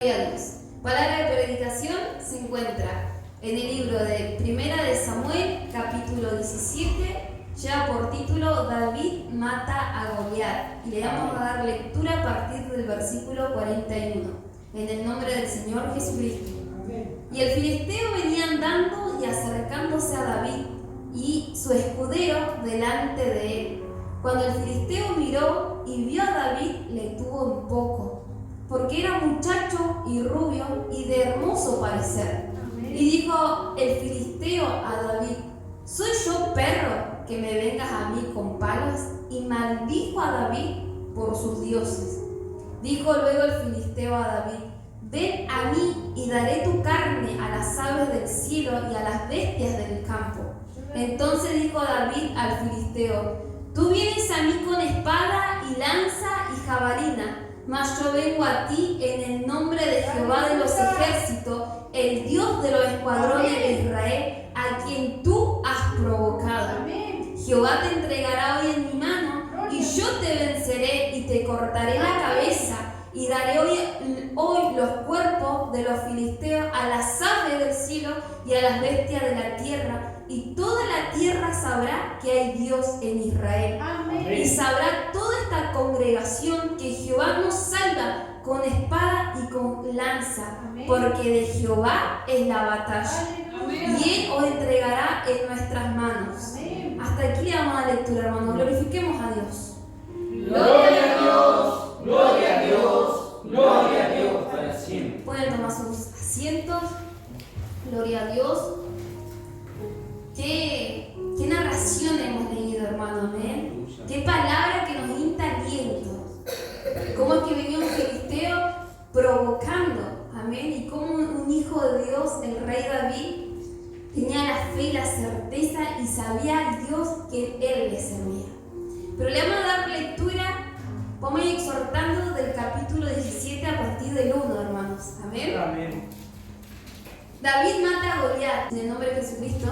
Gloria a Dios. Palabra de predicación se encuentra en el libro de Primera de Samuel, capítulo 17, lleva por título David mata a Goliat. Y le vamos a dar lectura a partir del versículo 41, en el nombre del Señor Jesucristo. Y el filisteo venía andando y acercándose a David y su escudero delante de él. Cuando el filisteo miró y vio a David, le tuvo en poco, porque era muchacho y rubio y de hermoso parecer. Amén. Y dijo el filisteo a David: ¿soy yo perro que me vengas a mí con palos? Y maldijo a David por sus dioses. Dijo luego el filisteo a David: ven a mí y daré tu carne a las aves del cielo y a las bestias del campo. Entonces dijo David al filisteo: tú vienes a mí con espada y lanza y jabalina, mas yo vengo a ti en el nombre de Jehová de los ejércitos, el Dios de los escuadrones de Israel, a quien tú has provocado. Jehová te entregará hoy en mi mano, y yo te venceré y te cortaré la cabeza, y daré hoy los cuerpos de los filisteos a las aves del cielo y a las bestias de la tierra, y toda la tierra sabrá que hay Dios en Israel. Amén. Y sabrá toda esta congregación que Jehová nos salva con espada y con lanza. Amén. Porque de Jehová es la batalla. Amén. Y Él os entregará en nuestras manos. Amén. Hasta aquí la amada lectura, hermanos. Glorifiquemos a Dios. Gloria a Dios, gloria a Dios, gloria a Dios para siempre. Pueden tomar sus asientos. Gloria a Dios. ¿Qué narración hemos leído, hermano? Amén. Qué palabra que nos insta aliento. Cómo es que venía un filisteo provocando, amén. Y cómo un hijo de Dios, el rey David, tenía la fe y la certeza y sabía al Dios que él le servía. Pero le vamos a dar lectura, vamos a ir exhortando del capítulo 17 a partir del 1, hermanos. Amén. Amén. David mata a Goliat en el nombre de Jesucristo.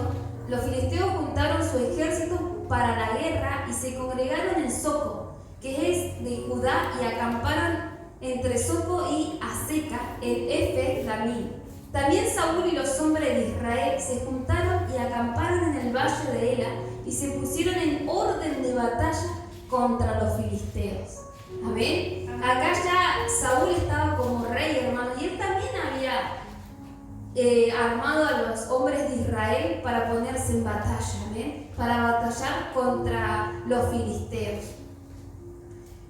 Los filisteos juntaron su ejército para la guerra y se congregaron en Soco, que es de Judá, y acamparon entre Soco y Aseca, en Efe-Damim. También Saúl y los hombres de Israel se juntaron y acamparon en el valle de Ela y se pusieron en orden de batalla contra los filisteos. Amén. Acá ya Saúl estaba como rey, hermano, y él también había armado a los hombres de Israel para ponerse en batalla, ¿ven? Para batallar contra los filisteos.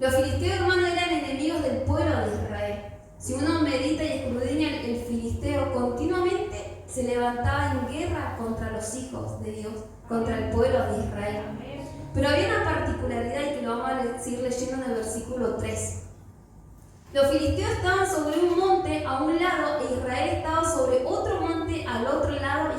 Los filisteos, hermanos, eran enemigos del pueblo de Israel. Si uno medita y escudriña el filisteo, continuamente se levantaba en guerra contra los hijos de Dios, contra el pueblo de Israel. Pero había una particularidad, y que lo vamos a decir leyendo en el versículo 3. Los filisteos estaban sobre un monte a un lado e Israel estaba sobre otro monte al otro lado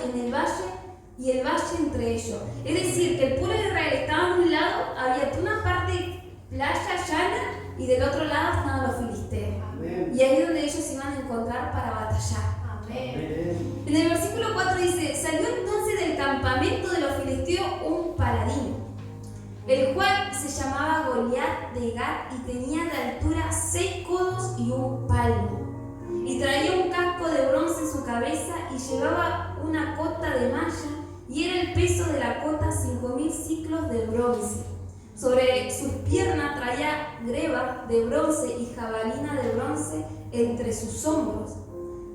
y el valle entre ellos. Es decir, que el pueblo de Israel estaba a un lado, había una parte playa llana y del otro lado estaban los filisteos. Amén. Y ahí es donde ellos se iban a encontrar para batallar. Amén. En el versículo 4 dice: salió entonces del campamento de los filisteos un paladín, el cual se llamaba Goliat de Gat y tenía de altura 6 codos y un palmo. Y traía un casco de bronce en su cabeza y llevaba una cota de malla, y era el peso de la cota 5000 ciclos de bronce. Sobre sus piernas traía greba de bronce y jabalina de bronce entre sus hombros.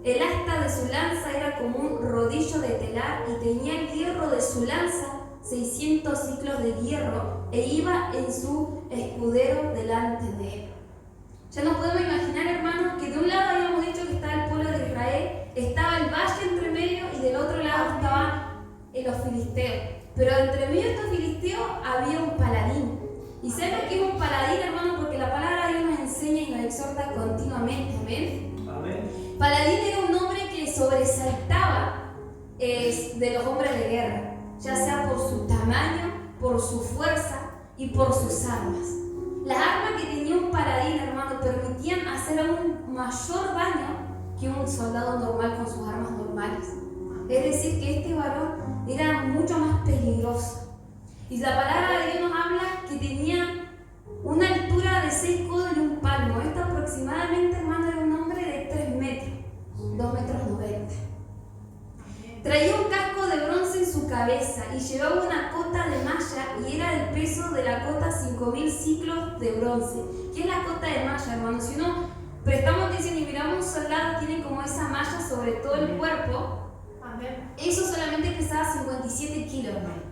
El asta de su lanza era como un rodillo de telar y tenía el hierro de su lanza 600 ciclos de hierro, e iba en su escudero delante de él. Ya nos podemos imaginar, hermanos, que de un lado habíamos dicho que estaba el pueblo de Israel, estaba el valle entre medio y del otro lado estaban los filisteos. Pero entre medio de estos filisteos había un paladín. ¿Y saben qué es un paladín, hermanos? Porque la palabra de Dios nos enseña y nos exhorta continuamente. Amén. Amén. Paladín era un hombre que sobresaltaba de los hombres de guerra, ya sea por su tamaño, por su fuerza y por sus armas. Las armas que tenía un paladín, hermano, permitían hacer aún mayor daño que un soldado normal con sus armas normales. Es decir, que este varón era mucho más peligroso. Y la palabra de Dios nos habla que tenía una altura de 6 codos y un palmo. Esto aproximadamente, hermano, era un hombre de 3 metros. y llevaba una cota de malla y era el peso de la cota 5.000 ciclos de bronce. ¿Qué es la cota de malla, hermanos? Si uno prestamos atención y miramos un soldado, tiene como esa malla sobre todo el cuerpo. Eso solamente pesaba 57 kilos, hermano.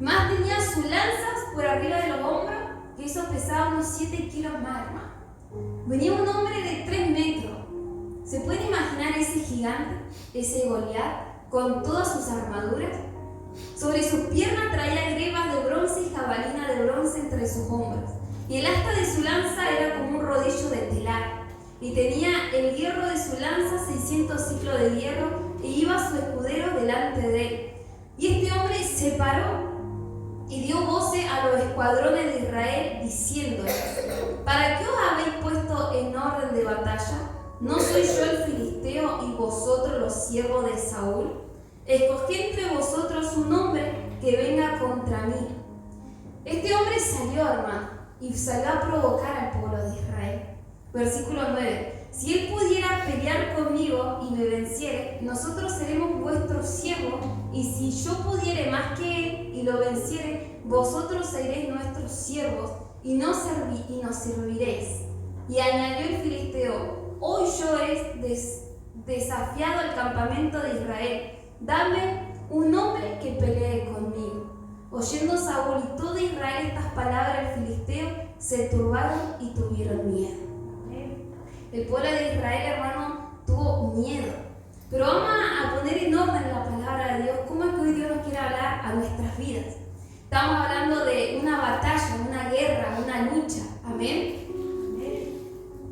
Más tenía sus lanzas por arriba de los hombros, que eso pesaba unos 7 kilos más, hermano. Venía un hombre de 3 metros. ¿Se pueden imaginar ese gigante, ese Goliat, con todas sus armaduras? Sobre sus piernas traía grebas de bronce y jabalina de bronce entre sus hombros. Y el asta de su lanza era como un rodillo de telar. Y tenía el hierro de su lanza 600 ciclos de hierro, e iba su escudero delante de él. Y este hombre se paró y dio voces a los escuadrones de Israel, diciéndoles: ¿para qué os habéis puesto en orden de batalla? ¿No soy yo el filisteo y vosotros los siervos de Saúl? Escogí entre vosotros un hombre que venga contra mí. Este hombre salió, hermano, y salió a provocar al pueblo de Israel. Versículo 9. Si él pudiera pelear conmigo y me venciere, nosotros seremos vuestros siervos, y si yo pudiere más que él y lo venciere, vosotros seréis nuestros siervos y nos serviréis. Y añadió el filisteo: hoy yo he desafiado al campamento de Israel, dame un hombre que pelee conmigo. Oyendo Saúl y todo Israel estas palabras, el filisteo se turbaron y tuvieron miedo. El pueblo de Israel, hermano, tuvo miedo. Pero vamos a poner en orden la palabra de Dios. ¿Cómo es que hoy Dios nos quiere hablar a nuestras vidas? Estamos hablando de una batalla, una guerra, una lucha. Amén.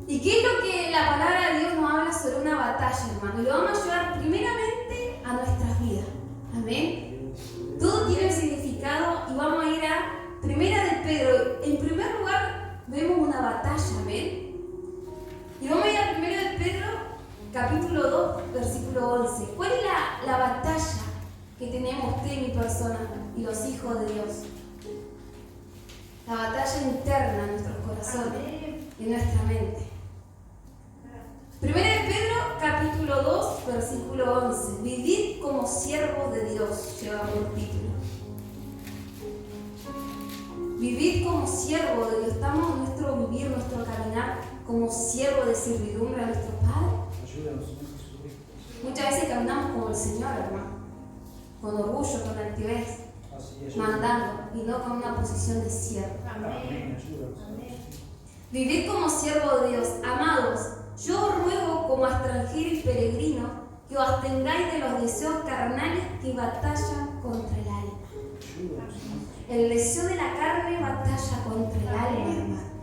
¿Y qué es lo que la palabra de Dios nos habla sobre una batalla, hermano? Y lo vamos a llevar primeramente a nuestras vidas. Amén. Todo tiene un significado y vamos a ir a Primera de Pedro. En primer lugar, vemos una batalla. Amén. Y vamos a ir a 1 de Pedro, capítulo 2, versículo 11. ¿Cuál es la batalla que tenemos usted y mi persona y los hijos de Dios? La batalla interna en nuestros corazones, en nuestra mente. 1 de Pedro, capítulo 2, versículo 11. Vivid como siervos de Dios, lleva por título. Vivid como siervos de Dios. Estamos en nuestro vivir, nuestro caminar como siervo de servidumbre a nuestro Padre. Ayúdanos. Muchas veces caminamos como el Señor, hermano, con orgullo, con altivez, mandando y no con una posición de siervo. Amén. Ayúdanos. Vivid como siervo de Dios. Amados, yo os ruego como extranjero y peregrino que os abstengáis de los deseos carnales que batallan contra el alma. Ayúdanos. El deseo de la carne batalla contra el alma, hermano.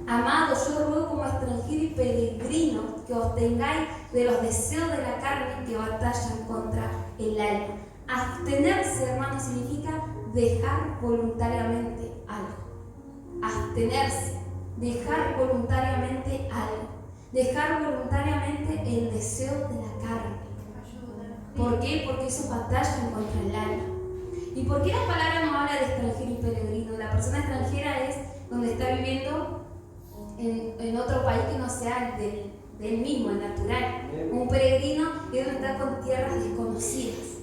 Amados, yo ruego como extranjero y peregrino que os tengáis de los deseos de la carne que batallan contra el alma. Abstenerse, hermano, significa dejar voluntariamente algo. Abstenerse, dejar voluntariamente algo. Dejar voluntariamente el deseo de la carne. ¿Por qué? Porque eso batalla contra el alma. ¿Y por qué la palabra no habla de extranjero y peregrino? La persona extranjera es donde está viviendo en otro país que no sea del mismo, el natural. Un peregrino es donde está con tierras desconocidas.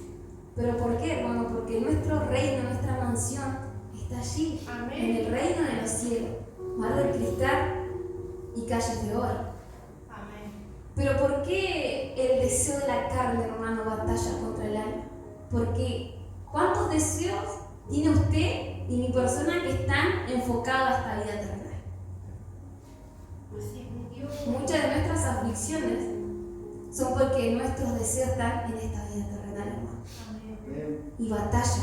¿Pero por qué, hermano? Porque nuestro reino, nuestra mansión está allí. Amén. En el reino de los cielos, mar de cristal y calles de oro. Amén. ¿Pero por qué el deseo de la carne, hermano, batalla contra el alma? Porque ¿cuántos deseos tiene usted y mi persona que están enfocados a esta vida terrenal? Muchas de nuestras aflicciones son porque nuestros deseos están en esta vida terrenal, hermano. Y batalla.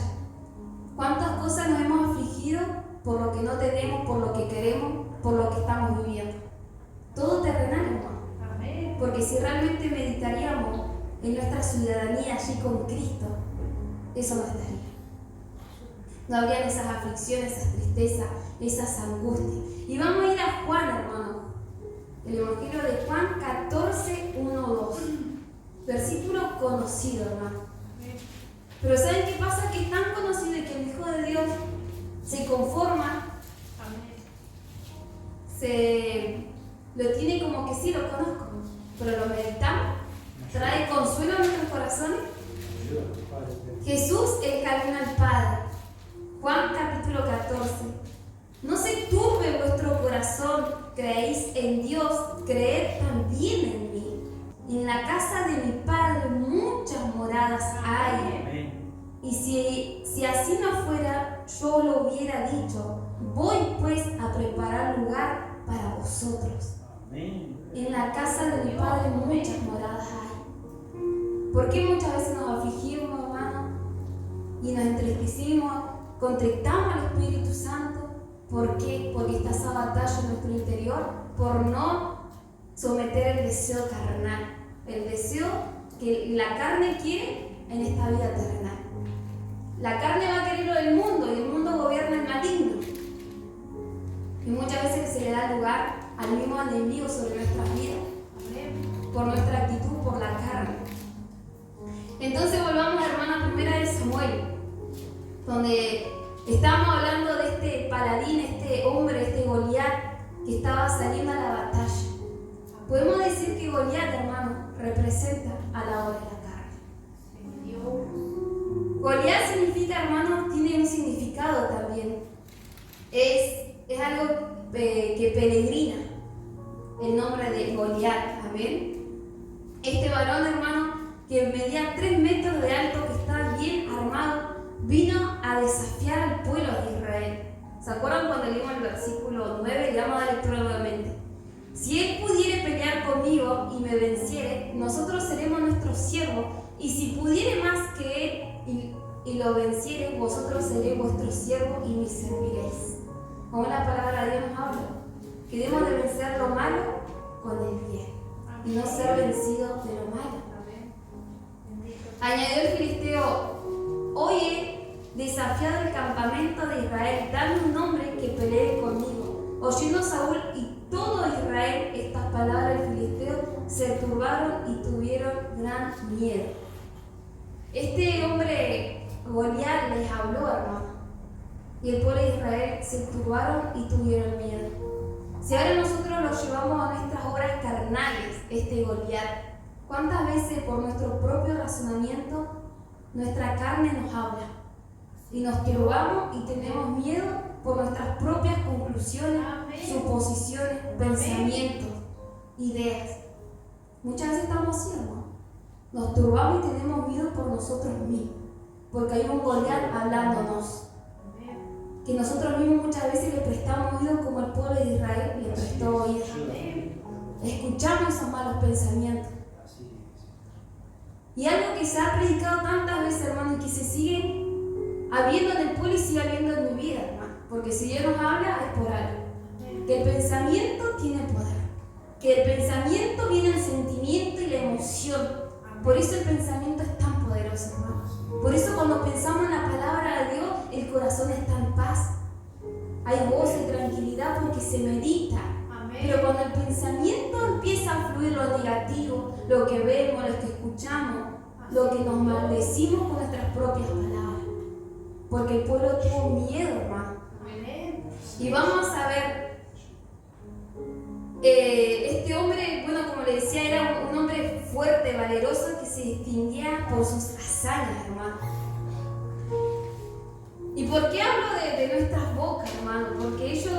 ¿Cuántas cosas nos hemos afligido por lo que no tenemos, por lo que queremos, por lo que estamos viviendo? Todo terrenal, hermano. Porque si realmente meditaríamos en nuestra ciudadanía allí con Cristo, eso no estaría. No habrían esas aflicciones, esas tristezas, esas angustias. Y vamos a ir a Juan, hermano. El Evangelio de Juan 14, 1, 2. Versículo conocido, hermano. Pero ¿saben qué pasa? Que es tan conocido y que el Hijo de Dios se conforma, lo tiene como que sí lo conozco, pero lo meditamos, trae consuelo a nuestros corazones. Jesús el camino al Padre. Juan capítulo 14. No se turbe vuestro corazón, creéis en Dios, creed también en mí. En la casa de mi Padre muchas moradas hay. Y si así no fuera, yo lo hubiera dicho. Voy pues a preparar lugar para vosotros. En la casa de mi Padre muchas moradas hay. ¿Por qué muchas veces nos afligimos, hermano? Y nos entristecimos, contristamos al Espíritu Santo. ¿Por qué? Porque está esa batalla en nuestro interior por no someter el deseo carnal, el deseo que la carne quiere en esta vida terrenal. La carne va a querer lo del mundo y el mundo gobierna el maligno. Y muchas veces se le da lugar al mismo enemigo sobre nuestras vidas, por nuestra actitud, por la carne. Entonces volvamos, hermana, a 1 Samuel, donde estamos hablando de este paladín, este hombre, este Goliat, que estaba saliendo a la batalla. Podemos decir que Goliat, hermano, representa a la obra de la carne. Goliat significa, hermano, tiene un significado también. Es algo que peregrina, el nombre de Goliat. Amén. Este varón, hermano, que medía 3 metros de alto, que estaba bien armado, vino a desafiar al pueblo de Israel. ¿Se acuerdan cuando leímos el versículo 9? Le vamos a dar lectura nuevamente. Si él pudiere pelear conmigo y me venciere, nosotros seremos nuestros siervos, y si pudiere más que él y lo venciere, vosotros seréis vuestros siervos y me serviréis. Como la palabra de Dios nos habla, que debemos de vencer lo malo con el bien y no ser vencidos de lo malo. Añadió el filisteo: hoy he desafiado el campamento de Israel, dame un hombre que pelee conmigo. Oyendo Saúl y todo Israel estas palabras del filisteo, se turbaron y tuvieron gran miedo. Este hombre Goliat les habló, hermano, y el pueblo de Israel se turbaron y tuvieron miedo. Si ahora nosotros lo llevamos a nuestras obras carnales, este Goliat, ¿cuántas veces por nuestro propio razonamiento nuestra carne nos habla? Y nos turbamos y tenemos miedo por nuestras propias conclusiones, suposiciones, pensamientos, ideas. Muchas veces estamos así, hermano. Nos turbamos y tenemos miedo por nosotros mismos, porque hay un Goliat hablándonos. Que nosotros mismos muchas veces le prestamos oído, como el pueblo de Israel le prestó oído. Escuchamos esos malos pensamientos. Y algo que se ha predicado tantas veces, hermano, y que se sigue habiendo en el pueblo y sigue habiendo en mi vida, hermano. Porque si Dios nos habla es por algo. Que el pensamiento tiene poder. Que el pensamiento viene el sentimiento y la emoción. Por eso el pensamiento es tan poderoso, hermano. Por eso cuando pensamos en la palabra de Dios, el corazón está en paz. Hay gozo y tranquilidad porque se medita. Pero cuando el pensamiento empieza a fluir lo negativo, lo que vemos, lo que escuchamos, lo que nos maldecimos con nuestras propias palabras. Porque el pueblo tuvo miedo, hermano. Y vamos a ver, este hombre, bueno, como le decía, era un hombre fuerte, valeroso, que se distinguía por sus hazañas, hermano. ¿Y por qué hablo de nuestras bocas, hermano? Porque ellos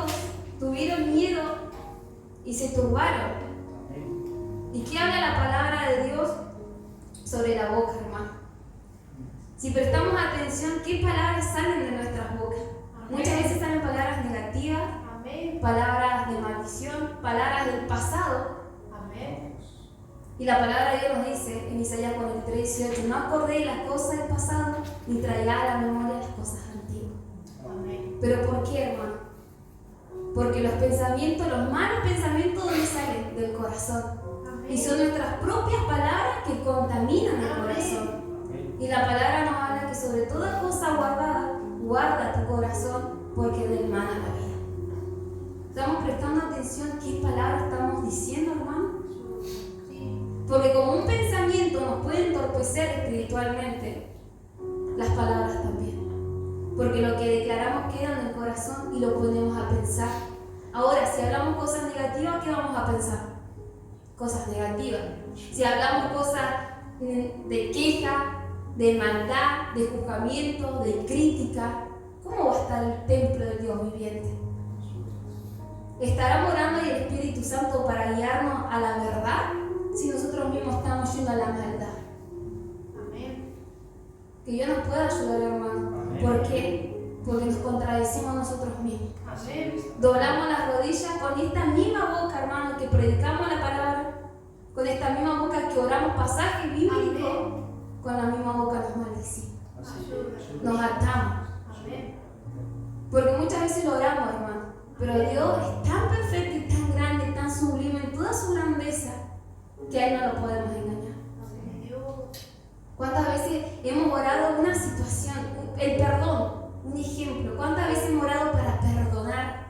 tuvieron miedo y se turbaron. ¿Y qué habla la palabra de Dios sobre la boca, hermano? Si prestamos atención, ¿qué palabras salen de nuestras bocas? Muchas veces salen palabras negativas, palabras de maldición, palabras del pasado. Y la palabra de Dios nos dice en Isaías 43:18: no acordéis las cosas del pasado, ni traigáis a la memoria las cosas antiguas. ¿Pero por qué, hermano? Porque los pensamientos, los malos pensamientos, ¿dónde salen? Del corazón. Y son nuestras propias palabras que contaminan el corazón. Y la palabra nos habla que sobre toda cosa guardada, guarda tu corazón, porque del mal a la vida. ¿Estamos prestando atención qué palabras estamos diciendo, hermano? Porque como un pensamiento nos puede entorpecer espiritualmente, las palabras también. Porque lo que declaramos queda en el corazón y lo ponemos a pensar. Ahora, si hablamos cosas negativas, ¿qué vamos a pensar? Cosas negativas. Si hablamos cosas de queja, de maldad, de juzgamiento, de crítica, ¿cómo va a estar el templo del Dios viviente? ¿Estará morando ahí el Espíritu Santo para guiarnos a la verdad si nosotros mismos estamos yendo a la maldad? Amén. Que Dios nos pueda ayudar, hermano. Amén. ¿Por qué? Porque nos contradecimos nosotros mismos. Amén. Doblamos las rodillas con esta misma boca, hermano, que predicamos la palabra, con esta misma boca que oramos pasajes bíblicos, con la misma boca nos maldecimos, nos atamos. Amén. Porque muchas veces lo oramos, hermano, pero Dios es tan perfecto y tan grande, tan sublime en toda su grandeza, que a Él no lo podemos engañar. ¿Cuántas veces hemos orado una situación, el perdón, un ejemplo? ¿Cuántas veces hemos orado para perdonar?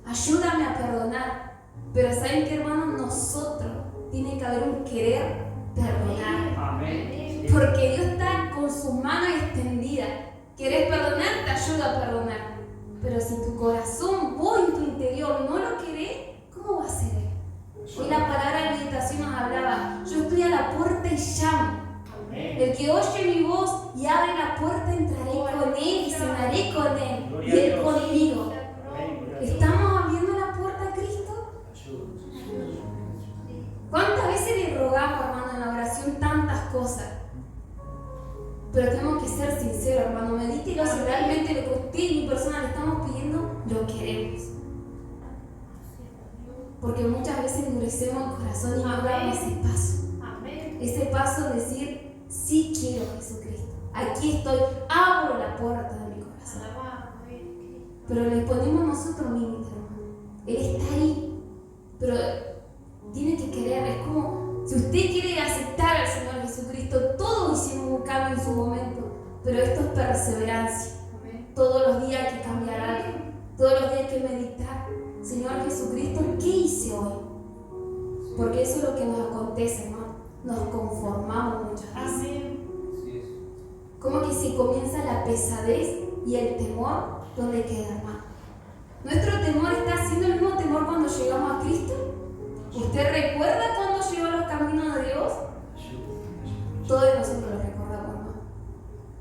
Ayúdame a perdonar. Pero ¿saben qué, hermanos? Nosotros tiene que haber un querer perdonar. Amén. Porque Dios está con sus manos extendidas. ¿Querés perdonar? Te ayuda a perdonar. Pero si tu corazón, vos en tu interior no lo querés, ¿cómo va a ser Él? Hoy la palabra de meditación nos hablaba: yo estoy a la puerta y llamo. El que oye mi voz y abre la puerta, entraré con Él y cenaré con Él y Él conmigo. ¿Estamos abriendo la puerta a Cristo? ¿Cuántas veces le rogamos, hermano, en la oración tantas cosas? Pero tenemos que ser sinceros, hermano. Medítelo si realmente lo que usted y mi persona le estamos pidiendo, lo queremos. Porque muchas veces endurecemos el corazón y no damos ese paso. Ese paso de decir: sí quiero a Jesucristo. Aquí estoy, abro la puerta de mi corazón. Pero le ponemos nosotros límites, hermano. Él está ahí, pero tiene que querer. Es como si usted quiere aceptar al Señor Jesucristo. Todos hicimos un cambio en su momento, pero esto es perseverancia. Todos los días hay que cambiar algo, todos los días hay que meditar: Señor Jesucristo, ¿qué hice hoy? Porque eso es lo que nos acontece, hermano. Nos conformamos muchas veces. Como que si comienza la pesadez y el temor, ¿dónde queda, hermano? ¿Nuestro temor está siendo el mismo temor cuando llegamos a Cristo? ¿Usted recuerda cuando llegó a los caminos de Dios? Todos nosotros lo recordamos, hermano.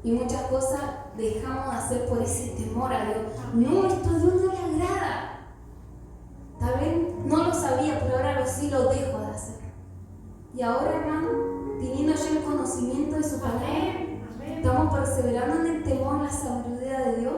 Y muchas cosas dejamos de hacer por ese temor a Dios. No, esto a Dios no le agrada. Tal vez no lo sabía, pero ahora sí lo dejo de hacer. Y ahora, hermano, teniendo ya el conocimiento de su palabra, estamos perseverando en el temor, en la sabiduría de Dios.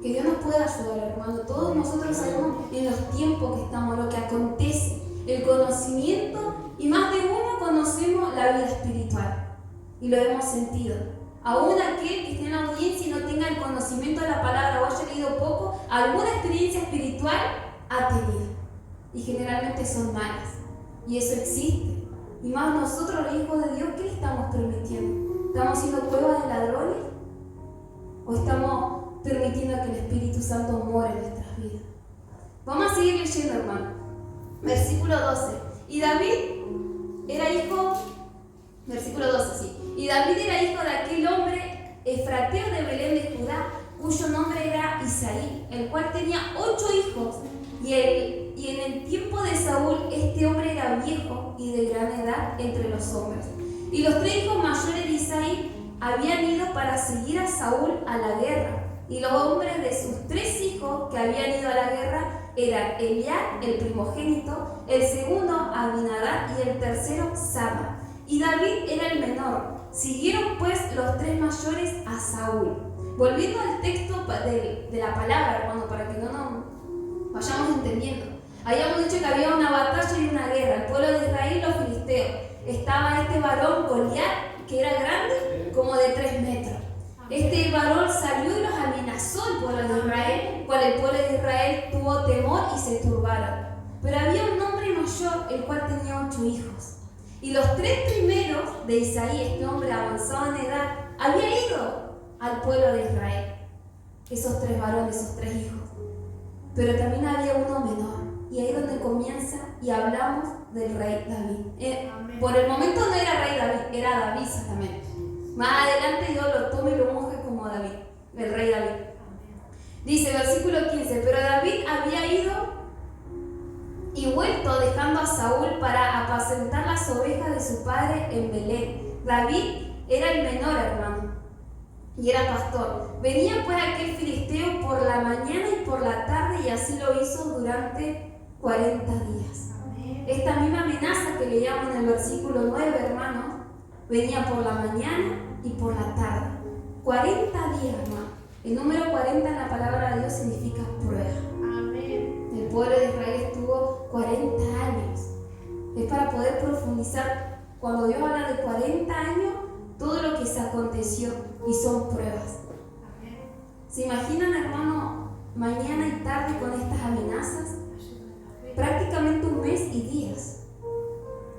Que Dios nos pueda ayudar, hermano. Todos nosotros sabemos en los tiempos que estamos, lo que acontece, el conocimiento, y más de uno conocemos la vida espiritual y lo hemos sentido. Aún aquel que esté en la audiencia y no tenga el conocimiento de la palabra o haya leído poco, alguna experiencia espiritual ha tenido. Y generalmente son malas. Y eso existe. Y más nosotros, los hijos de Dios, ¿qué le estamos permitiendo? ¿Estamos siendo cuevas de ladrones? ¿O estamos permitiendo que el Espíritu Santo more en nuestras vidas? Vamos a seguir leyendo, hermano. Versículo 12. Y David era hijo... Versículo 12, sí. Y David era hijo de aquel hombre efrateo de Belén de Judá, cuyo nombre era Isaí, el cual tenía 8 hijos. Y en el tiempo de Saúl, este hombre era viejo y de gran edad entre los hombres. Y los 3 hijos mayores de Isaí habían ido para seguir a Saúl a la guerra. Y los hombres de sus 3 hijos que habían ido a la guerra eran Eliab, el primogénito, el segundo Abinadab y el tercero Sama. Y David era el menor. Siguieron pues los 3 mayores a Saúl. Volviendo al texto de la palabra, hermano, para que no nos vayamos entendiendo. Habíamos dicho que había una batalla y una guerra. El pueblo de Israel y los filisteos. Estaba este varón Goliat, que era grande, como de 3 metros. Este varón salió y los amenazó al pueblo de Israel, cual el pueblo de Israel tuvo temor y se turbaron. Pero había un hombre mayor, el cual tenía 8 hijos. Y los 3 primeros de Isaí, este hombre avanzado en edad, había ido al pueblo de Israel. Esos 3 varones, esos 3 hijos. Pero también había uno menor. Y ahí es donde comienza y hablamos del rey David. Por el momento no era rey David, era David solamente. Más adelante Dios lo toma y lo unge como David, el rey David. Dice, versículo 15, pero David había ido y vuelto dejando a Saúl Saúl para apacentar las ovejas de su padre en Belén. David era el menor hermano y era pastor. Venía pues aquel filisteo por la mañana y por la tarde, y así lo hizo durante 40 días. Esta misma amenaza que leíamos en el versículo 9, hermanos, venía por la mañana y por la tarde. 40 días, hermano. El número 40 en la palabra de Dios significa prueba. El pueblo de Israel estuvo 40 años. Es para poder profundizar. Cuando Dios habla de 40 años, todo lo que se aconteció, y son pruebas. ¿Se imaginan, hermano, mañana y tarde con estas amenazas? Prácticamente un mes y días.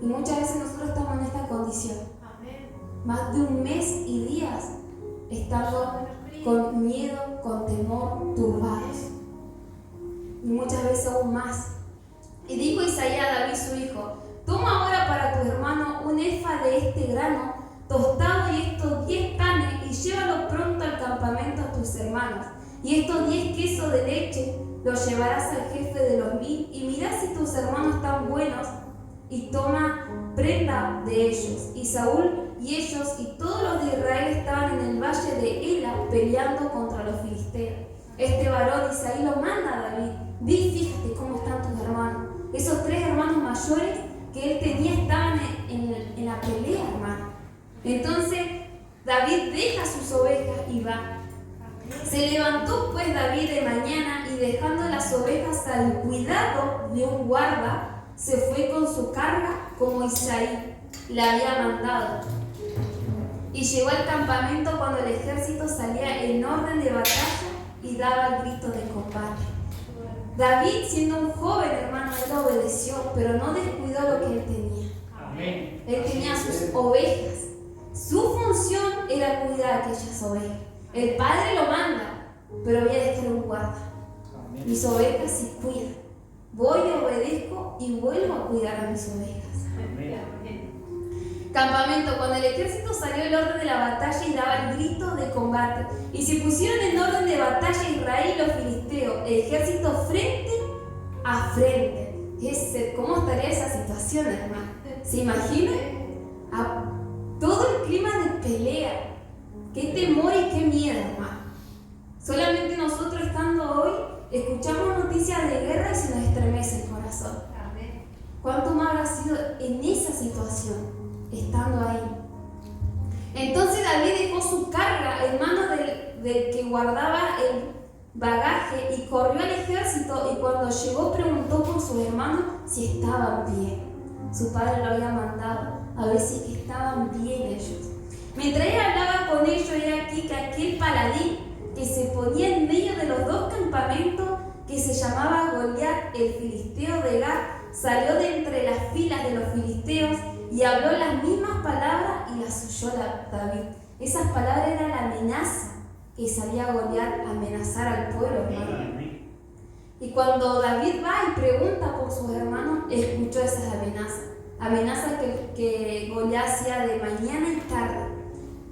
Y muchas veces nosotros estamos en esta condición. Más de un mes y días estando con miedo, con temor, turbados. Y muchas veces aún más. Y dijo Isaías a David su hijo: toma ahora para tu hermano un efa de este grano tostado y estos 10 panes, y llévalo pronto al campamento a tus hermanos. Y estos 10 quesos de leche los llevarás al jefe de los 1000, y mirá si tus hermanos están buenos, y toma prenda de ellos. Y Saúl y ellos y todos los de Israel estaban en el valle de Ela peleando contra los filisteos. Este varón Isaí lo manda a David: di, fíjate cómo están tus hermanos. Esos 3 hermanos mayores que él tenía estaban en la pelea, hermano. Entonces David deja sus ovejas y va. Se levantó pues David de mañana, y dejando las ovejas al cuidado de un guarda, se fue con su carga como Isaí le había mandado. Y llegó al campamento cuando el ejército salía en orden de batalla y daba el grito de combate. David, siendo un joven, hermano, él obedeció, pero no descuidó lo que él tenía. Amén. Él tenía sus ovejas. Su función era cuidar a aquellas ovejas. El padre lo manda, pero voy a dejar un guarda. Amén. Mis ovejas se cuidan. Voy, obedezco y vuelvo a cuidar a mis ovejas. Amén. Campamento, cuando el ejército salió el orden de la batalla y daba el grito de combate, y se pusieron en orden de batalla Israel y los filisteos, el ejército frente a frente. ¿Cómo estaría esa situación, hermano? ¿Se imaginan? Todo el clima de pelea. Qué temor y qué miedo, hermano. Solamente nosotros estando hoy, escuchamos noticias de guerra y se nos estremece el corazón. ¿Cuánto más habrá sido en esa situación, estando ahí? Entonces David dejó su carga en manos del que guardaba el bagaje y corrió al ejército, y cuando llegó preguntó por sus hermanos si estaban bien. Su padre lo había mandado a ver si estaban bien ellos. Mientras él hablaba con ellos, he aquí que aquel paladín que se ponía en medio de los 2 campamentos, que se llamaba Goliat, el filisteo de Gat, salió de entre las filas de los filisteos y habló las mismas palabras, y las oyó David. Esas palabras eran la amenaza que salía Goliat a amenazar al pueblo, hermano. Y cuando David va y pregunta por sus hermanos, escuchó esas amenazas que Goliat hacía de mañana y tarde.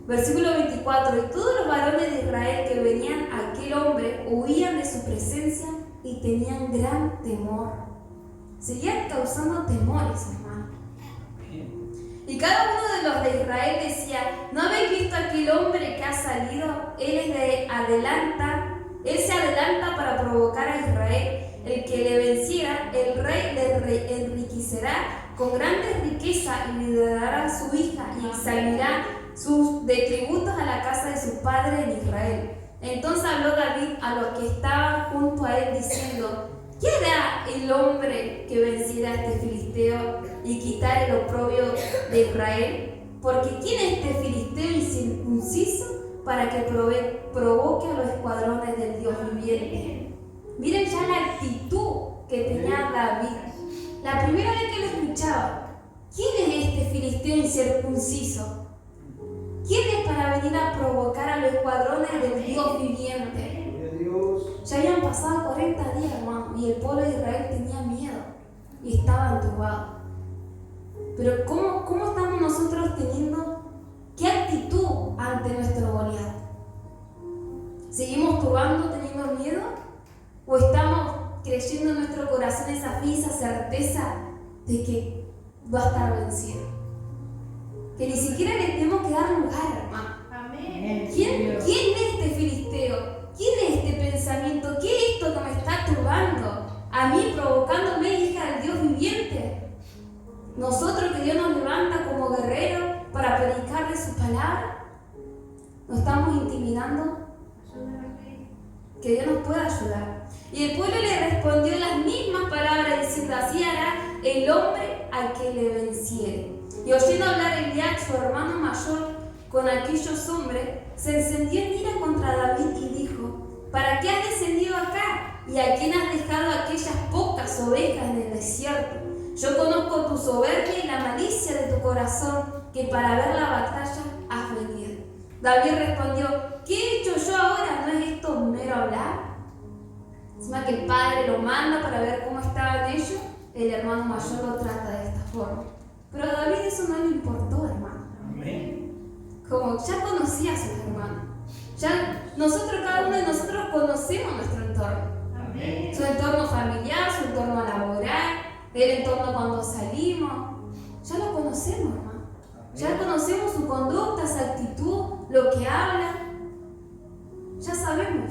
Versículo 24: y todos los varones de Israel que venían a aquel hombre huían de su presencia y tenían gran temor. Seguían causando temores, hermano. Y cada uno de los de Israel decía: ¿no habéis visto aquel hombre que ha salido? Él se adelanta para provocar a Israel. El que le venciera, el rey le enriquecerá con grandes riquezas, y le dará a su hija, y examinará de tributos a la casa de su padre en Israel. Entonces habló David a los que estaban junto a él, diciendo: ¿qué hará el hombre que venciera a este filisteo y quitare el oprobio de Israel? Porque ¿quién es este filisteo incircunciso para que provoque a los escuadrones del Dios viviente? Miren ya la actitud que tenía David. La primera vez que lo escuchaba: ¿quién es este filisteo incircunciso? ¿Quién es para venir a provocar a los escuadrones del Dios viviente? Ya habían pasado 40 días, hermano, y el pueblo de Israel tenía miedo y estaban turbados. Pero ¿cómo estamos nosotros teniendo? ¿Qué actitud ante nuestro Goliat? ¿Seguimos turbando, teniendo miedo? ¿O estamos creyendo en nuestro corazón esa fe, esa certeza de que va a estar vencido. Que ni siquiera le tenemos que dar lugar, hermano. Amén. ¿Quién es este filisteo? ¿Quién es este pensamiento? ¿Qué es esto que me está turbando? A mí, provocándome, hija del Dios viviente. Nosotros, que Dios nos levanta como guerreros para predicarle su palabra, nos estamos intimidando. Que Dios nos pueda ayudar. Y el pueblo le respondió las mismas palabras, diciendo: así hará el hombre al que le venciere. Y oyendo hablar Eliab, su hermano mayor, con aquellos hombres, se encendió en ira contra David y dijo: ¿para qué has descendido acá? ¿Y a quién has dejado aquellas pocas ovejas en el desierto? Yo conozco tu soberbia y la malicia de tu corazón, que para ver la batalla has venido. David respondió: ¿qué he hecho yo ahora? ¿No es esto mero hablar? Encima que el padre lo manda para ver cómo estaban ellos, el hermano mayor lo trata de esta forma. Pero a David eso no le importó, hermano. Amén. Como ya conocía a sus hermanos. Ya nosotros, cada uno de nosotros conocemos nuestro entorno. Amén. Su entorno familiar, su entorno laboral, el entorno cuando salimos. Ya lo conocemos, hermano. Ya conocemos su conducta, su actitud, lo que habla. Ya sabemos.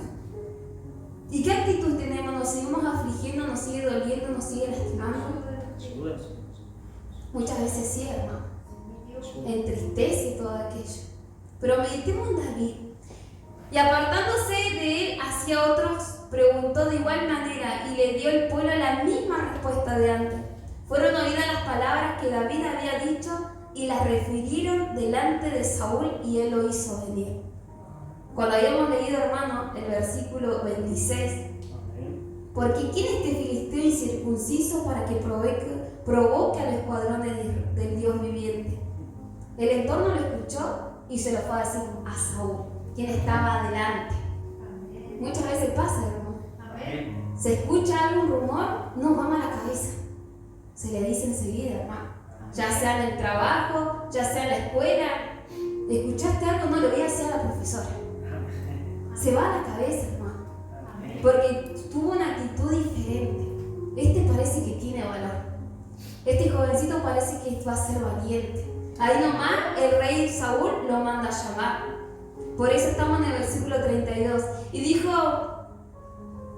¿Y qué actitud tenemos? ¿Nos seguimos afligiendo? ¿Nos sigue doliendo? ¿Nos sigue lastimando? Muchas veces sí, hermano. Entristece todo aquello. Pero meditemos en David. Y apartándose de él hacia otros, preguntó de igual manera y le dio el pueblo la misma respuesta de antes. Fueron oídas las palabras que David había dicho y las refirieron delante de Saúl y él lo hizo venir. Cuando habíamos leído, hermano, el versículo 26, porque ¿quién es este filisteo incircunciso para que provoque al escuadrón del Dios viviente? El entorno lo escuchó y se lo fue a decir a Saúl, quien estaba adelante. Muchas veces pasa, hermano. Amén. Se escucha algún rumor, no vamos a la cabeza. Se le dice enseguida, hermano. Ya sea en el trabajo, ya sea en la escuela. ¿Escuchaste algo? No, le voy a decir a la profesora. Se va a la cabeza, hermano. Porque tuvo una actitud diferente. Este parece que tiene valor. Este jovencito parece que va a ser valiente. Ahí nomás el rey Saúl lo manda a llamar. Por eso estamos en el versículo 32. Y dijo,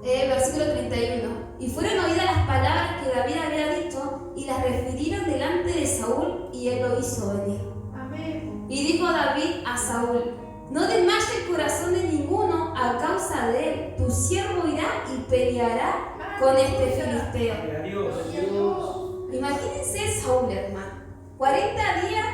versículo 31, y fueron oídas las palabras que David había dicho y las refirieron delante de Saúl y él lo hizo venir. Amén. Y dijo David a Saúl: no desmaye el corazón de ninguno a causa de él. Tu siervo irá y peleará con este filisteo. Imagínense Saúl, hermano. 40 días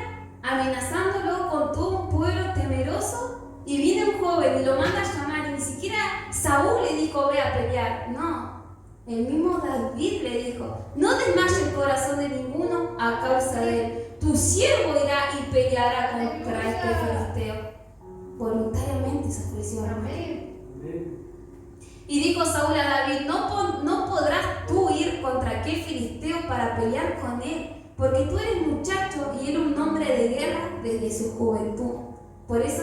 amenazándolo con todo un pueblo temeroso, y viene un joven y lo manda a llamar, y ni siquiera Saúl le dijo ve a pelear. No, el mismo David le dijo: no desmaye el corazón de ninguno a causa de él. Tu siervo irá y peleará contra este filisteo. Voluntariamente se ofreció, hermano. Y dijo Saúl a David: no podrás tú ir contra aquel filisteo para pelear con él, porque tú eres muchacho y él un hombre de guerra desde su juventud. Por eso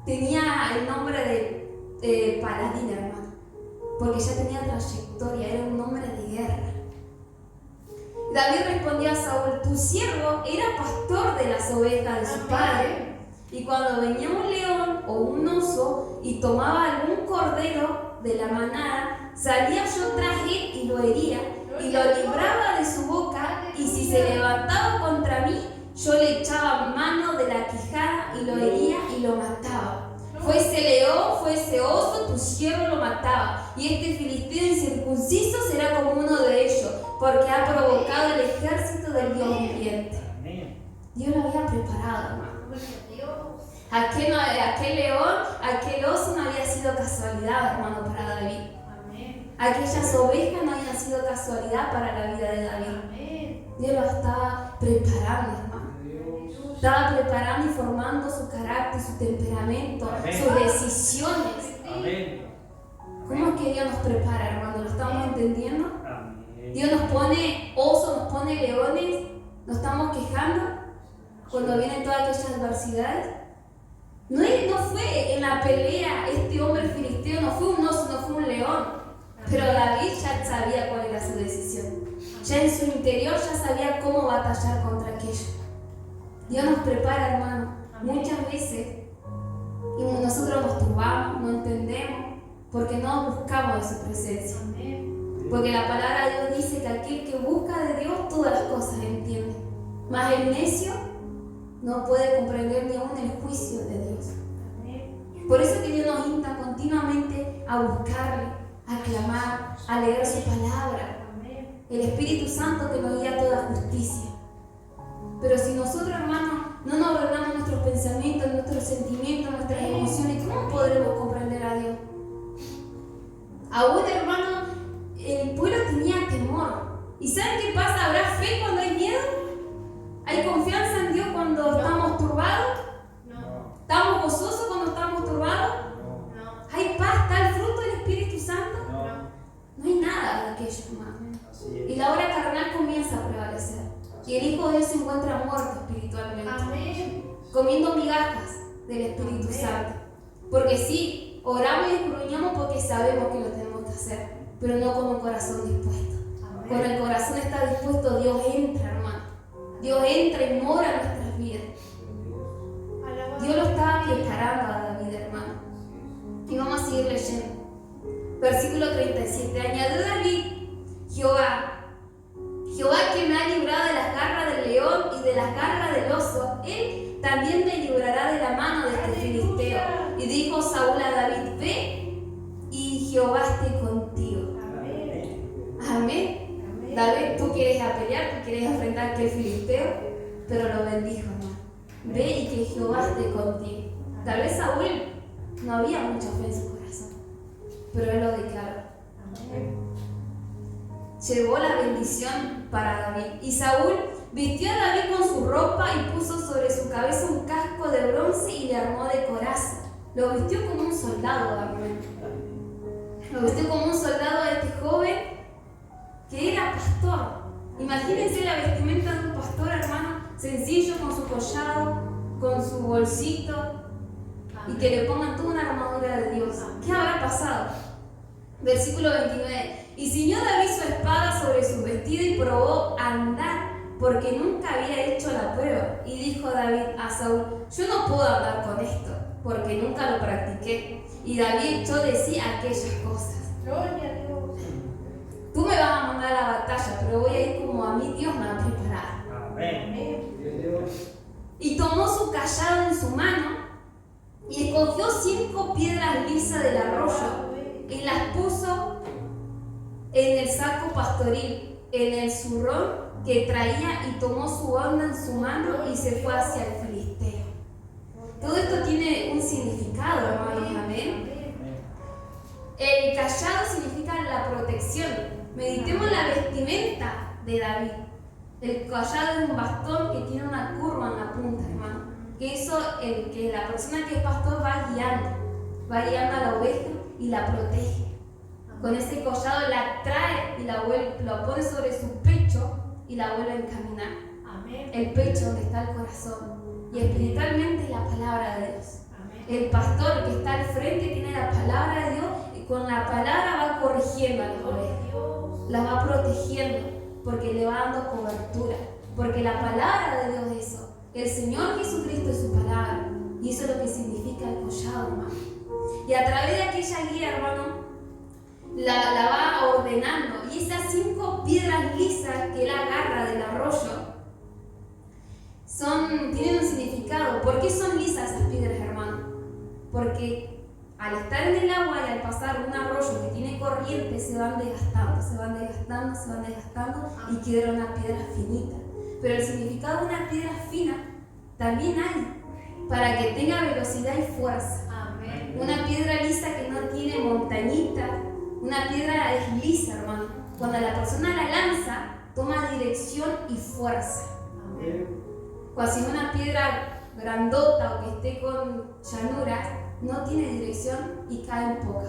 tenía el nombre de paladín, hermano, porque ya tenía trayectoria, era un hombre de guerra. David respondió a Saúl: tu siervo era pastor de las ovejas de su padre, y cuando venía un león o un oso y tomaba algún cordero de la manada, salía yo tras él y lo hería, y lo libraba de su boca, y si se levantaba contra mí, yo le echaba mano de la quijada y lo hería y lo mataba. Fuese león, fuese oso, tu siervo lo mataba, y este filisteo incircunciso será como uno de ellos, porque ha provocado el ejército del Dios viviente. Dios lo había preparado, hermano. Aquel león, aquel oso no había sido casualidad, hermano, para David. Aquellas ovejas no habían sido casualidad para la vida de David. Dios lo estaba preparando, hermano. Estaba preparando y formando su carácter, su temperamento, sus decisiones. ¿Cómo es que Dios nos prepara, hermano? ¿Lo estamos entendiendo? Dios nos pone osos, nos pone leones, nos estamos quejando cuando vienen todas aquellas adversidades. No fue en la pelea este hombre filisteo, no fue un oso, no fue un león. Pero David ya sabía cuál era su decisión. Ya en su interior ya sabía cómo batallar contra aquello. Dios nos prepara, hermano, muchas veces. Y nosotros nos turbamos, no entendemos, porque no buscamos de su presencia. Porque la palabra de Dios dice que aquel que busca de Dios todas las cosas entiende. Mas el necio no puede comprender ni aún el juicio de Dios. Por eso que Dios nos insta continuamente a buscarle, a clamar, a leer su palabra. El Espíritu Santo que nos guía a toda justicia. Pero si nosotros, hermanos, no nos ordenamos nuestros pensamientos, nuestros sentimientos, nuestras emociones, ¿cómo podremos comprender a Dios? Aún, hermano, el pueblo tenía temor. ¿Y saben qué pasa? ¿Habrá fe cuando hay miedo? ¿Hay confianza en Dios cuando estamos turbados? ¿Estamos gozosos cuando estamos turbados? ¿Hay paz? ¿Está el fruto del Espíritu Santo? No hay nada de aquello, hermano. Y la obra carnal comienza a prevalecer. Y el Hijo de Dios se encuentra muerto espiritualmente. Comiendo migajas del Espíritu Santo. Porque sí, oramos y escudriñamos porque sabemos que lo tenemos que hacer, pero no con un corazón dispuesto. Cuando el corazón está dispuesto, Dios entra, hermano. Dios entra y mora en nuestras vidas. Dios lo estaba preparando a David, hermano. Y vamos a seguir leyendo. Versículo 37. Añadió David: Jehová que me ha librado de las garras del león y de las garras del oso, Él también me librará de la mano de este filisteo. Y dijo Saúl a David: ve y Jehová esté contigo. Amén. David, tú quieres pelear, tú quieres enfrentar a aquel filisteo, pero lo bendijo, hermano. Ve y que Jehová esté contigo. Tal vez Saúl no había mucha fe en su corazón, pero él lo declaró. Llevó la bendición para David. Y Saúl vistió a David con su ropa y puso sobre su cabeza un casco de bronce y le armó de coraza. Lo vistió como un soldado, David. Lo vistió como un soldado a este joven que era pastor. Imagínense la vestimenta de un pastor, hermano, sencillo, con su collado, con su bolsito, y que le pongan toda una armadura de Dios. ¿Qué habrá pasado? Versículo 29. Y ciñó David su espada sobre su vestido y probó a andar, porque nunca había hecho la prueba. Y dijo David a Saúl: yo no puedo andar con esto, porque nunca lo practiqué. Y David echó de sí aquellas cosas. Gloria a Dios. Tú me vas a mandar a la batalla, pero voy a ir como a mí Dios me ha preparado. Amén. Y tomó su callado en su mano y escogió 5 piedras lisas del arroyo y las puso en el saco pastoril, en el zurrón que traía, y tomó su onda en su mano y se fue hacia el filisteo. Todo esto tiene un significado, hermanos. Amén. El callado significa la protección. Meditemos en la vestimenta de David. El callado es un bastón que tiene una curva en la punta, hermano. Que eso, que la persona que es pastor va guiando a la oveja y la protege. Con ese collado la trae y lo pone sobre su pecho y la vuelve a encaminar. Amén. El pecho donde está el corazón. Y espiritualmente es la palabra de Dios. Amén. El pastor que está al frente tiene la palabra de Dios y con la palabra va corrigiendo a las ovejas. Las va protegiendo porque le va dando cobertura. Porque la palabra de Dios es eso. El Señor Jesucristo es su palabra. Y eso es lo que significa el collado, hermano. Y a través de aquella guía, hermano, la va ordenando. Y esas 5 piedras lisas que él agarra del arroyo tienen un significado. ¿Por qué son lisas esas piedras, hermano? Porque al estar en el agua y al pasar un arroyo que tiene corriente, se van desgastando y queda una piedra finita. Pero el significado de una piedra fina también hay para que tenga velocidad y fuerza. Amén. Una piedra lisa que no tiene montañita, una piedra es lisa, hermano. Cuando la persona la lanza, toma dirección y fuerza. Amén. Cuando si una piedra grandota o que esté con llanuras, no tiene dirección y cae un poco.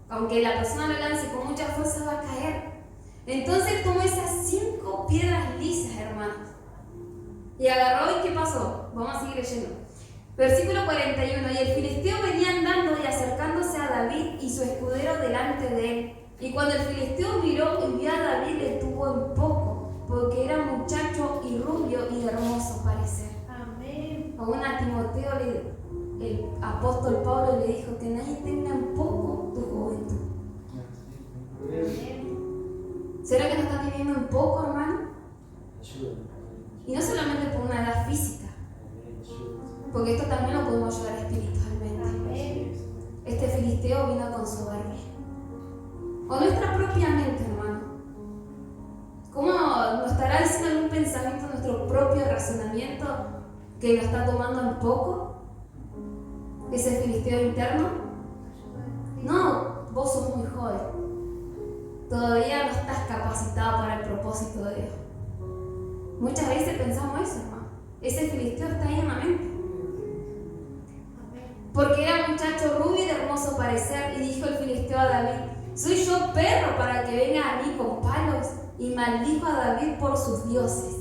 Aunque la persona lo lance con mucha fuerza, va a caer. Entonces tomó esas 5 piedras lisas, hermanos, y agarró. ¿Y qué pasó? Vamos a seguir leyendo. Versículo 41. Y el filisteo venía andando y acercándose a David y su escudero delante de él. Y cuando el filisteo miró y vio a David, le tuvo apóstol Pablo le dijo que nadie tenga en poco tu juventud. ¿Será que nos están teniendo en poco, hermano? Y no solamente por una edad física, porque esto también lo podemos llevar espiritualmente. Este filisteo vino con soberbia. O nuestra propia mente, hermano. ¿Cómo nos estará diciendo algún pensamiento, nuestro propio razonamiento, que lo está tomando en poco? ¿Ese filisteo interno? No, vos sos muy joven. Todavía no estás capacitado para el propósito de Dios. Muchas veces pensamos eso, hermano. Ese filisteo está ahí en la mente. Porque era muchacho rubio y de hermoso parecer, y dijo el filisteo a David: ¿soy yo perro para que venga a mí con palos? Y maldijo a David por sus dioses.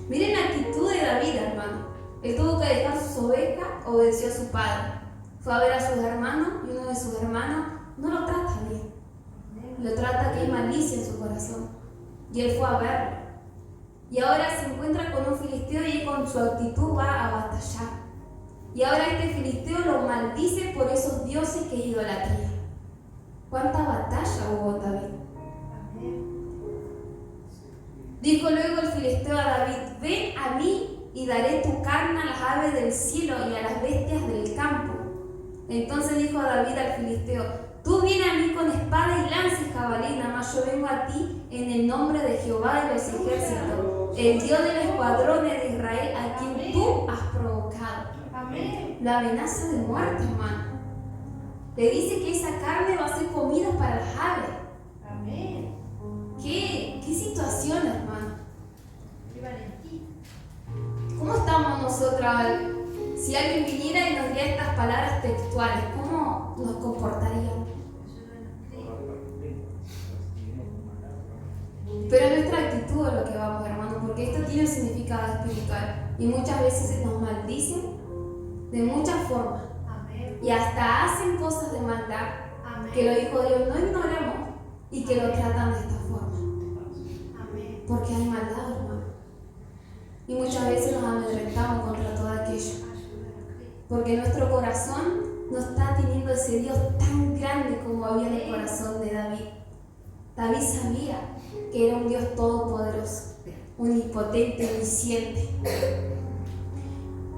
Miren la actitud de David, hermano. Él tuvo que dejar sus ovejas, obedeció a su padre. Fue a ver a sus hermanos, y uno de sus hermanos no lo trata bien. Lo trata que hay malicia en su corazón. Y él fue a verlo. Y ahora se encuentra con un filisteo y él con su actitud va a batallar. Y ahora este filisteo lo maldice por esos dioses que es idolatría. ¿Cuánta batalla hubo en David? Dijo luego el filisteo a David: ven a mí y daré tu carne a las aves del cielo y a las bestias del campo. Entonces dijo David al filisteo: tú vienes a mí con espada y lanza y jabalina, mas yo vengo a ti en el nombre de Jehová de los ejércitos, el Dios de los escuadrones de Israel, a quien tú has provocado. La amenaza de muerte, hermano. Le dice que esa carne va a ser comida para las aves. ¿Qué situación, hermano? ¿Cómo estamos nosotros? Si alguien viniera y nos diera estas palabras textuales, ¿cómo nos comportaríamos? Pero nuestra actitud es lo que vamos, hermano, porque esto tiene un significado espiritual. Y muchas veces nos maldicen de muchas formas. Y hasta hacen cosas de maldad que los hijos de Dios no ignoremos y que lo tratan de esta forma. Porque hay maldad, hermano. Y muchas veces nos amedrentamos contra todo aquello. Porque nuestro corazón no está teniendo ese Dios tan grande como había en el corazón de David. David sabía que era un Dios todopoderoso, omnipotente, omnisciente.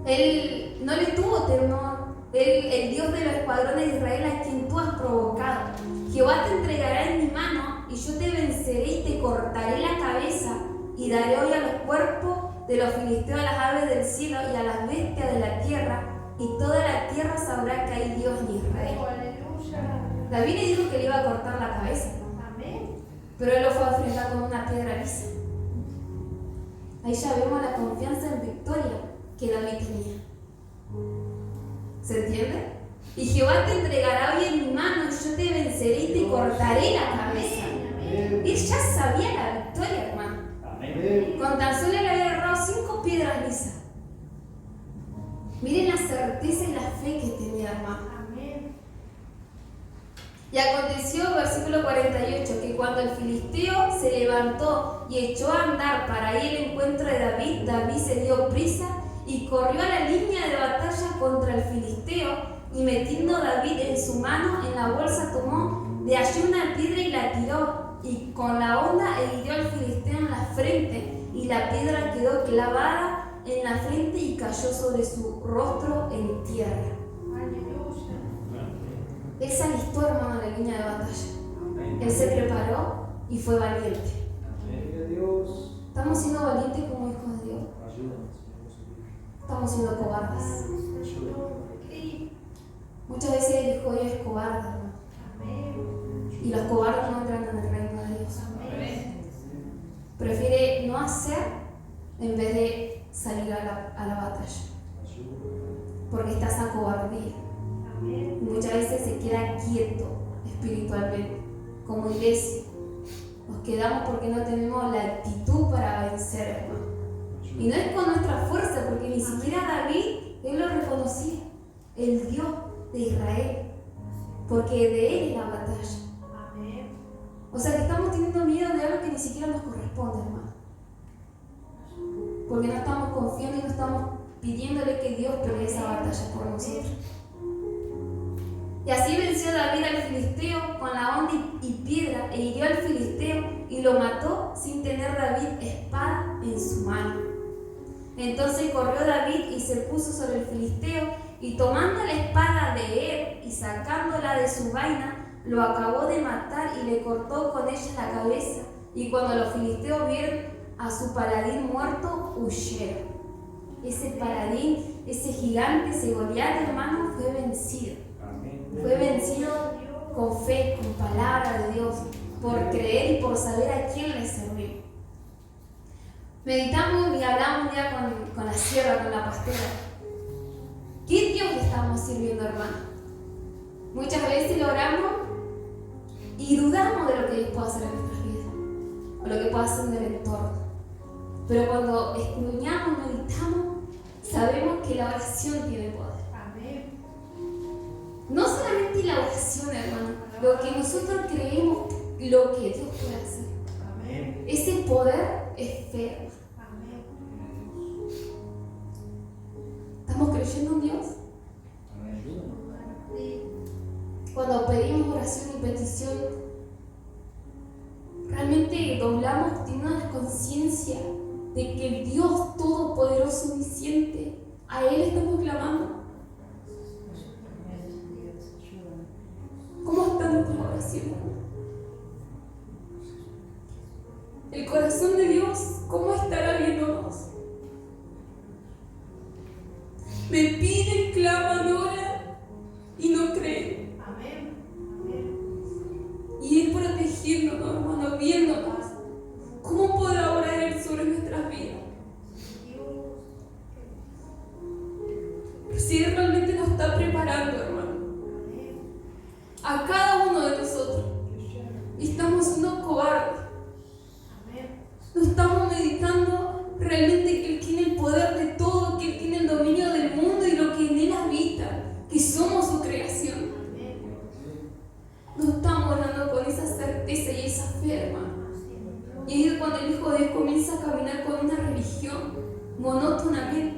Él no le tuvo temor. El Dios de los escuadrones de Israel, a quien tú has provocado. Jehová te entregará en mi mano, y yo te venceré y te cortaré la cabeza, y daré hoy a los cuerpos de los filisteos a las aves del cielo y a las bestias de la tierra, y toda la tierra sabrá que hay Dios en Israel. David le dijo que le iba a cortar la cabeza, pero él lo fue a enfrentar con una piedra lisa. Ahí ya vemos la confianza en victoria que David tenía. ¿Se entiende? Y Jehová te entregará hoy en mi mano, y yo te venceré y te cortaré la cabeza. Él ya sabía la victoria, hermano. Con tan solo le había agarrado 5 piedras lisas. Miren la certeza y la fe que tenía, hermano. Y aconteció, versículo 48, que cuando el filisteo se levantó y echó a andar para ir al encuentro de David, David se dio prisa y corrió a la línea de batalla contra el filisteo, y metiendo David en su mano, en la bolsa tomó de allí una piedra y la tiró, y con la honda hirió al filisteo en la frente, y la piedra quedó clavada en la frente y cayó sobre su rostro en tierra. Él se alistó, hermano, en la línea de batalla. Él se preparó y fue valiente. ¿Estamos siendo valientes como hijos de Dios? Estamos siendo cobardes. Muchas veces el hijo de Dios es cobarde, hermano. Y los cobardes no entran en el reino de Dios. Prefiere no hacer en vez de salir a la batalla. Porque está esa cobardía. Y muchas veces se queda quieto espiritualmente. Como iglesia, nos quedamos porque no tenemos la actitud para vencer, hermano. Y no es con nuestra fuerza, porque ni siquiera David, él lo reconocía, el Dios de Israel, porque de él es la batalla. O sea que estamos teniendo miedo de algo que ni siquiera nos corresponde, hermano. Porque no estamos confiando y no estamos pidiéndole que Dios pelee esa batalla por nosotros. Y así venció David al filisteo con la honda y piedra, e hirió al filisteo y lo mató sin tener David espada en su mano. Entonces corrió David y se puso sobre el filisteo, y tomando la espada de él y sacándola de su vaina, lo acabó de matar y le cortó con ella la cabeza. Y cuando los filisteos vieron a su paladín muerto, huyeron. Ese paladín, ese gigante, ese Goliat, hermano, fue vencido. Fue vencido con fe, con palabra de Dios, por creer y por saber a quién le servía. Meditamos y hablamos un día con la sierva, con la pastora. ¿Qué Dios le estamos sirviendo, hermano? Muchas veces lo oramos y dudamos de lo que Dios puede hacer en nuestras vidas, o lo que puede hacer en el entorno. Pero cuando escudriñamos, meditamos, sabemos que la oración tiene poder. No solamente la oración, hermano, lo que nosotros creemos, lo que Dios puede hacer. Ese poder es fe. ¿Estamos creyendo en Dios? Cuando pedimos oración y petición, realmente doblamos, tenemos la conciencia de que el Dios Todopoderoso Omnisciente, a Él estamos clamando. ¿Cómo está nuestra oración? El corazón de Dios, ¿cómo estará viéndonos? Me piden, claman, oran y no creen. Y Él protegiéndonos, hermano, viéndonos. ¿Cómo podrá orar Él sobre nuestras vidas? Si Él realmente nos está preparando, hermano, a cada uno de nosotros, y estamos siendo cobardes. No estamos meditando realmente que Él tiene el poder de todo, que Él tiene el dominio del mundo y lo que en Él habita, que somos su creación. No estamos orando con esa certeza y esa fe, hermano. Y ahí es cuando el Hijo de Dios comienza a caminar con una religión monótonamente.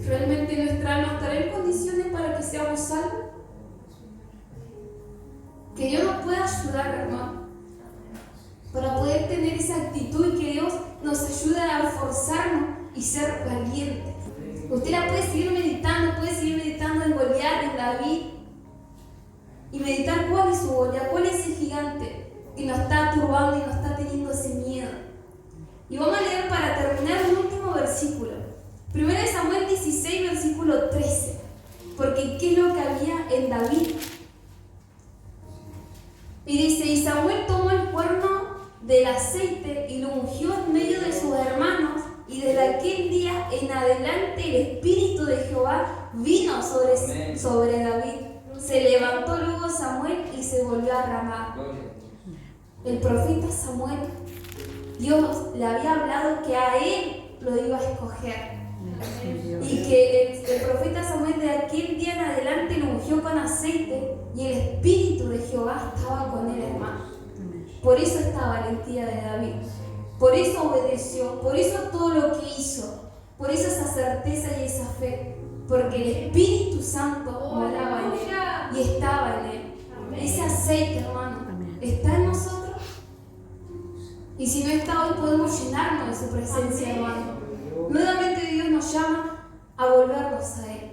¿Realmente nuestra alma estará en condiciones para que seamos salvos? Que Dios nos pueda ayudar, hermano, para poder tener esa actitud y que Dios nos ayude a esforzarnos y ser valientes. Usted la puede seguir meditando en Goliat, en David, y meditar cuál es su Goliat, cuál es ese gigante que nos está turbando y nos está teniendo ese miedo. Y vamos a leer para terminar un último versículo. 1 Samuel 16, versículo 13. Porque ¿qué es lo que había en David? Y dice, y Samuel tomó el cuerno del aceite y lo ungió en medio de sus hermanos, y desde aquel día en adelante el Espíritu de Jehová vino sobre David. Se levantó luego Samuel y se volvió a Ramá. El profeta Samuel, Dios le había hablado que a él lo iba a escoger. Y que el profeta Samuel de aquel día en adelante lo ungió con aceite, y el Espíritu de Jehová estaba con él, hermano. Por eso esta valentía de David, por eso obedeció, por eso todo lo que hizo, por eso esa certeza y esa fe, porque el Espíritu Santo moraba en él y estaba en él. Ese aceite, hermano, está en nosotros. Y si no está hoy, podemos llenarnos de su presencia, hermano. Nuevamente Dios nos llama a volvernos a Él.